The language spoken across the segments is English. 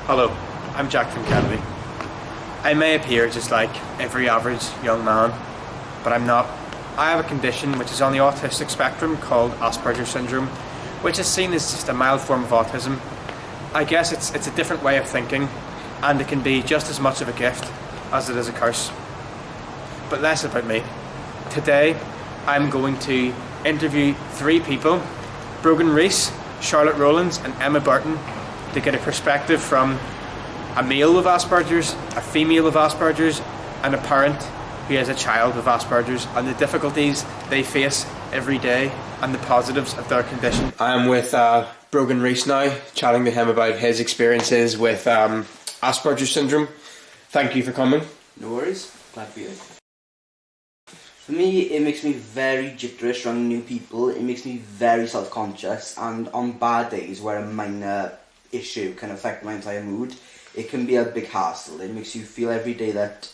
Hello, I'm Jack from Kennedy. I may appear just like every average young man, but I'm not. I have a condition which is on the autistic spectrum called Asperger's syndrome, which is seen as just a mild form of autism. I guess it's a different way of thinking, and it can be just as much of a gift as it is a curse. But less about me. Today, I'm going to interview 3 people, Brogan Rees, Charlotte Rowlands and Emma Burton, to get a perspective from a male with Asperger's, a female with Asperger's, and a parent who has a child with Asperger's, and the difficulties they face every day and the positives of their condition. I'm with Brogan Rees now, chatting to him about his experiences with Asperger's syndrome. Thank you for coming. No worries, glad to be here. For me, it makes me very jitterish around new people. It makes me very self-conscious, and on bad days where a minor issue can affect my entire mood, it can be a big hassle. It makes you feel every day that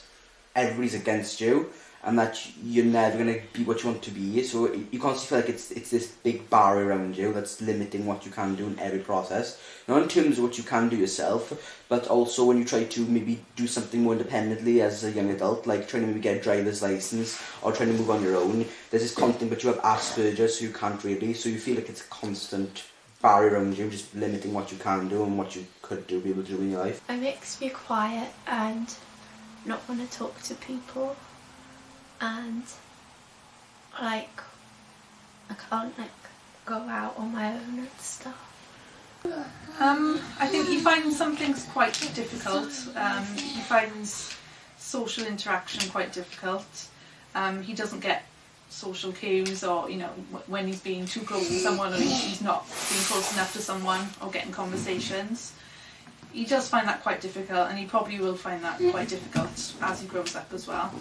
everybody's against you and that you're never going to be what you want to be. So you constantly feel like it's this big barrier around you that's limiting what you can do in every process. Not in terms of what you can do yourself, but also when you try to maybe do something more independently as a young adult, like trying to maybe get a driver's license or trying to move on your own. There's this constant, but you have Asperger's, so you can't really, so you feel like it's a constant barrier around you, just limiting what you can do and what you could do, be able to do in your life. It makes me quiet and not want to talk to people, and I can't go out on my own and stuff. I think he finds some things quite difficult. He finds social interaction quite difficult. He doesn't get social cues, or when he's being too close to someone, or he's not being close enough to someone, or getting conversations. He does find that quite difficult, and he probably will find that quite difficult as he grows up as well.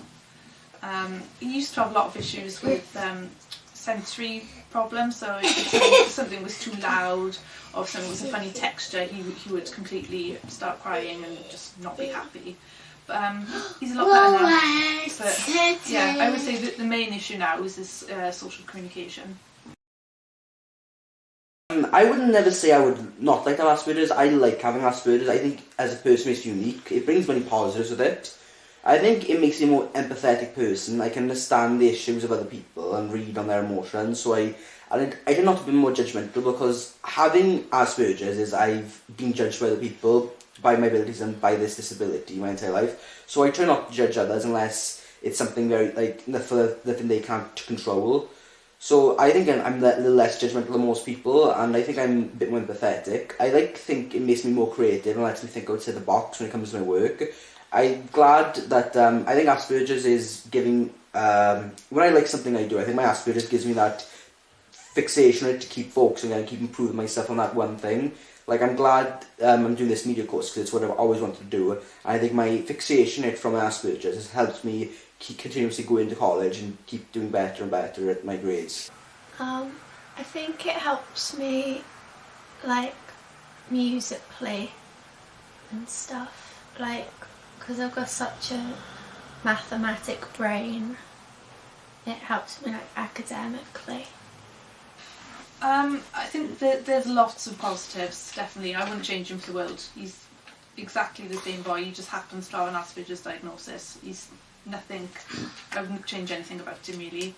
He used to have a lot of issues with sensory problems, so if something was too loud or if something was a funny texture, he would completely start crying and just not be happy. But he's a lot better now. But yeah, I would say that the main issue now is this social communication. I would never say I would not like to have Asperger's. I like having Asperger's. I think as a person it's unique. It brings many positives with it. I think it makes me a more empathetic person. I can understand the issues of other people and read on their emotions. So I tend not to be more judgmental, because having Asperger's is I've been judged by other people, by my abilities and by this disability my entire life. So I try not to judge others unless it's something very nothing they can't control. So I think I'm a little less judgmental than most people, and I think I'm a bit more empathetic. I think it makes me more creative and lets me think outside the box when it comes to my work. I'm glad that I think Asperger's is giving, when I like something I do, I think my Asperger's gives me that fixation on it to keep focusing and keep improving myself on that one thing. Like, I'm glad I'm doing this media course because it's what I've always wanted to do. And I think my fixation on it from my Asperger's has helped me continuously go into college and keep doing better and better at my grades. I think it helps me, musically and stuff, because I've got such a mathematic brain. It helps me academically. I think there's lots of positives, definitely. I wouldn't change him for the world. He's exactly the same boy, he just happens to have an Asperger's diagnosis. He's nothing, I wouldn't change anything about him really.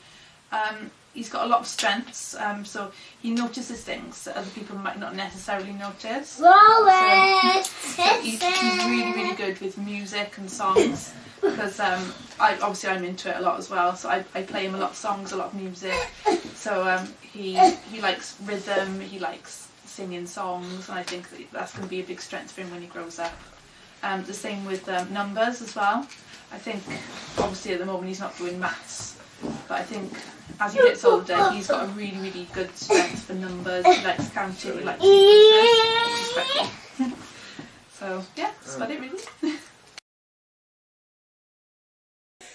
He's got a lot of strengths, so he notices things that other people might not necessarily notice. So he's really, really good with music and songs, because I'm into it a lot as well, so I play him a lot of songs, a lot of music. So he likes rhythm, he likes singing songs, and I think that's going to be a big strength for him when he grows up. The same with numbers as well. I think obviously at the moment he's not doing maths, but I think as he gets older he's got a really, really good strength for numbers. He likes counting, he likes sequences, which is quite cool. So yeah, that's about it really.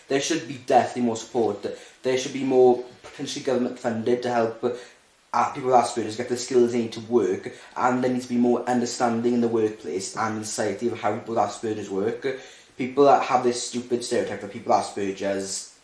There should be definitely more support. There should be more potentially government funded to help people with Asperger's get the skills they need to work, and there needs to be more understanding in the workplace and in society of how people with Asperger's work. People that have this stupid stereotype that people with Asperger's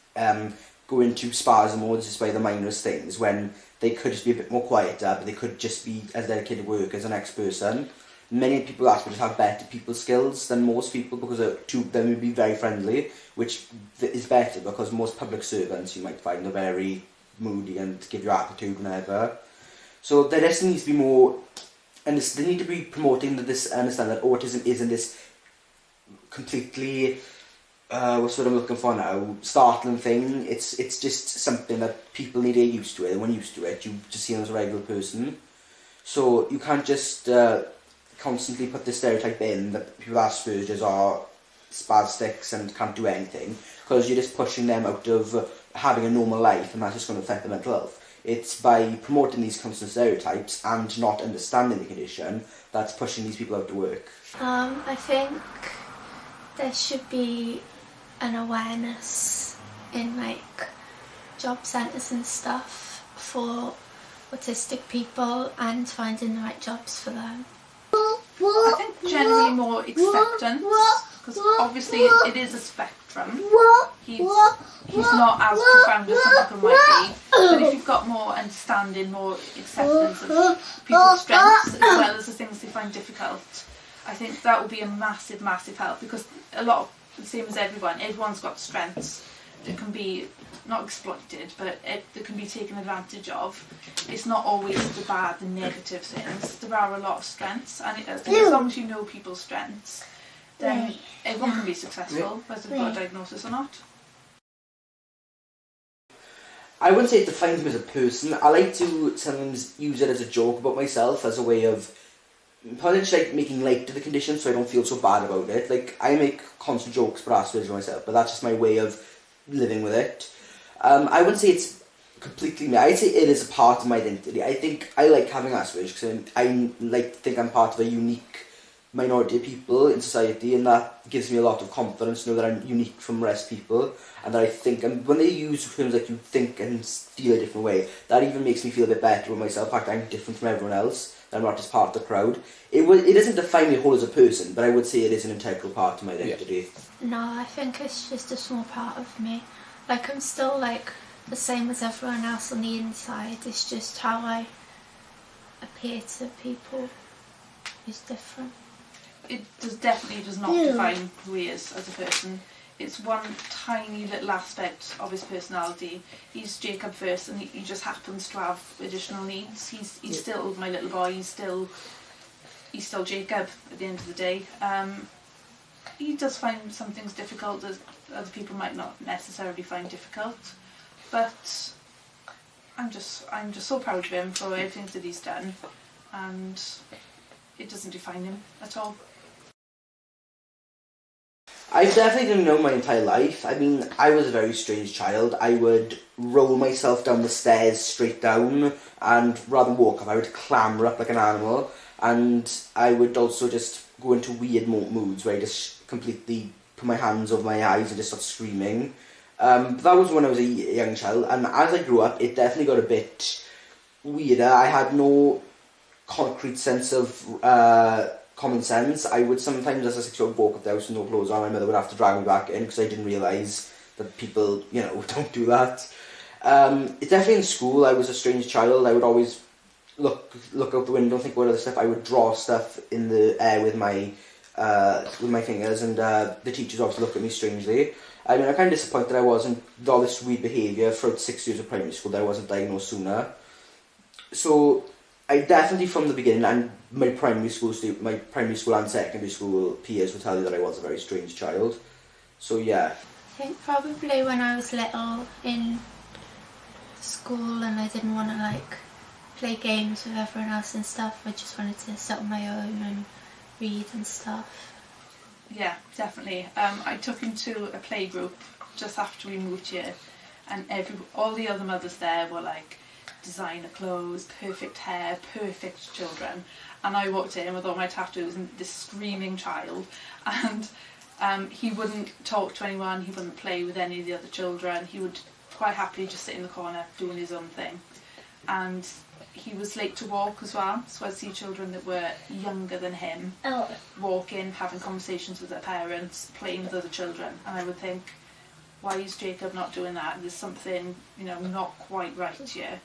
go into spasm modes just by the minorest things, when they could just be a bit more quieter, but they could just be as dedicated work as the next person. many people with Asperger's have better people skills than most people because they will be very friendly, which is better because most public servants you might find are very moody and give you attitude whenever. So there just needs to be more, and they need to be promoting this, understand that autism isn't this completely, what's what I'm looking for now, startling thing. It's just something that people need to get used to it, and when used to it, you just see them as a regular person. So you can't just constantly put this stereotype in that people with Asperger's are spastics and can't do anything, because you're just pushing them out of having a normal life, and that's just going to affect their mental health. It's by promoting these constant stereotypes and not understanding the condition that's pushing these people out to work. I think there should be an awareness in like job centres and stuff for autistic people and finding the right jobs for them. I think generally more acceptance, because obviously it is a spectrum. He's not as profound as some people might be, but if you've got more understanding, more acceptance of people's strengths as well as the things they find difficult, I think that will be a massive, massive help, because a lot of, the same as everyone's got strengths that can be not exploited, but that can be taken advantage of. It's not always the bad, the negative things. There are a lot of strengths, and as long as you know people's strengths, then everyone can be successful, whether they've got a diagnosis or not. I wouldn't say it defines me as a person. I like to sometimes use it as a joke about myself, as a way of probably just like making light to the condition so I don't feel so bad about it. Like, I make constant jokes for Asperger's myself, but that's just my way of living with it. I wouldn't say it's completely me. I'd say it is a part of my identity. I think I like having Asperger's because I like to think I'm part of a unique minority of people in society, and that gives me a lot of confidence to know that I'm unique from the rest of people, and that I think, and when they use terms like you think and feel a different way, that even makes me feel a bit better with myself. In fact, I'm different from everyone else. I'm not just part of the crowd. It doesn't define me whole as a person, but I would say it is an integral part of my identity. No, I think it's just a small part of me. Like, I'm still like the same as everyone else on the inside. It's just how I appear to people is different. It definitely does not define who he is as a person. It's one tiny little aspect of his personality. He's Jacob first, and he just happens to have additional needs. He's still my little boy. He's still Jacob at the end of the day. He does find some things difficult that other people might not necessarily find difficult, but I'm just so proud of him for everything that he's done, and it doesn't define him at all. I've definitely known my entire life. I mean, I was a very strange child. I would roll myself down the stairs straight down, and rather than walk up, I would clamber up like an animal. And I would also just go into weird moods where I just completely put my hands over my eyes and just start screaming. That was when I was a young child, and as I grew up, it definitely got a bit weirder. I had no concrete sense of common sense. I would sometimes, as a 6-year-old, walk up the house with no clothes on. My mother would have to drag me back in because I didn't realise that people, don't do that. It's definitely in school. I was a strange child. I would always look out the window and think about other stuff. I would draw stuff in the air with my fingers, and the teachers obviously looked at me strangely. I mean, I'm kind of disappointed I wasn't, with all this weird behaviour throughout 6 years of primary school, that I wasn't diagnosed sooner. So I definitely, from the beginning, and my primary school and secondary school peers will tell you that I was a very strange child. So yeah. I think probably when I was little in school and I didn't want to like play games with everyone else and stuff, I just wanted to sit on my own and read and stuff. Yeah, definitely. I took him to a play group just after we moved here, and all the other mothers there were like designer clothes, perfect hair, perfect children, and I walked in with all my tattoos and this screaming child, and he wouldn't talk to anyone, he wouldn't play with any of the other children, he would quite happily just sit in the corner doing his own thing. And he was late to walk as well, so I'd see children that were younger than him walking, having conversations with their parents, playing with other children, and I would think, why is Jacob not doing that? There's something, not quite right here.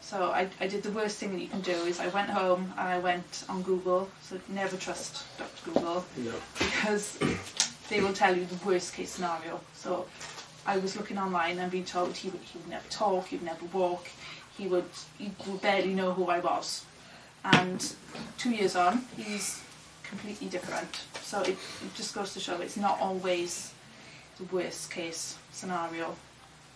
So I did the worst thing that you can do is I went home and I went on Google. So never trust Dr. Google, because they will tell you the worst case scenario. So I was looking online and being told he would never talk, he would never walk, he would barely know who I was. And 2 years on, he's completely different. So it just goes to show it's not always the worst case scenario.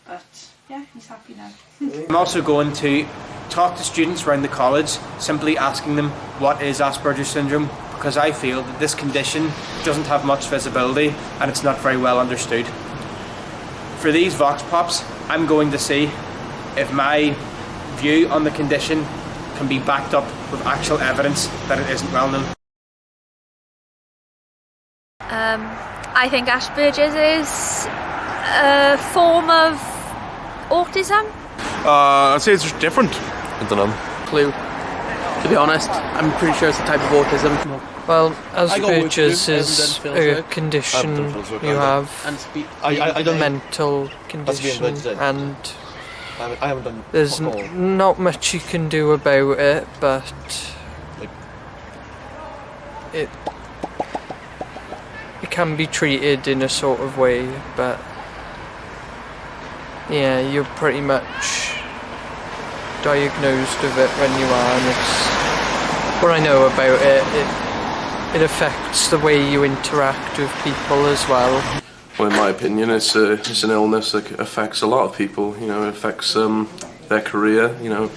But yeah, he's happy now. I'm also going to talk to students around the college, simply asking them what is Asperger's syndrome, because I feel that this condition doesn't have much visibility and it's not very well understood. For these Vox Pops, I'm going to see if my view on the condition can be backed up with actual evidence that it isn't well known. I think Asperger's is a form of autism. I'd say it's just different. I don't know. Clue. To be honest, I'm pretty sure it's a type of autism. Well, Asperger's is a condition you have, I don't mental condition, and I haven't done. there's not much you can do about it, but it can be treated in a sort of way, but yeah, you're pretty much diagnosed with it when you are, and it's what I know about it. It affects the way you interact with people as well. Well, in my opinion, it's an illness that affects a lot of people. You know, it affects their career. You know,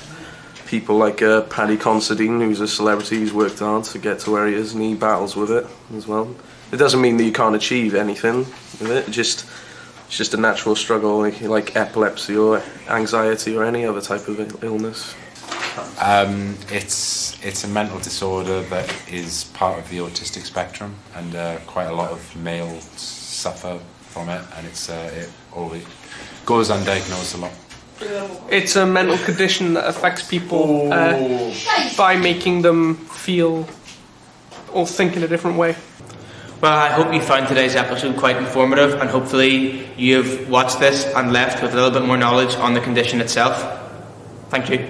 people like Paddy Considine, who's a celebrity, who's worked hard to get to where he is, and he battles with it as well. It doesn't mean that you can't achieve anything with it. It's just a natural struggle, like epilepsy or anxiety or any other type of illness. It's a mental disorder that is part of the autistic spectrum, and quite a lot of males suffer from it, and it always goes undiagnosed a lot. It's a mental condition that affects people by making them feel or think in a different way. Well, I hope you found today's episode quite informative, and hopefully you've watched this and left with a little bit more knowledge on the condition itself. Thank you.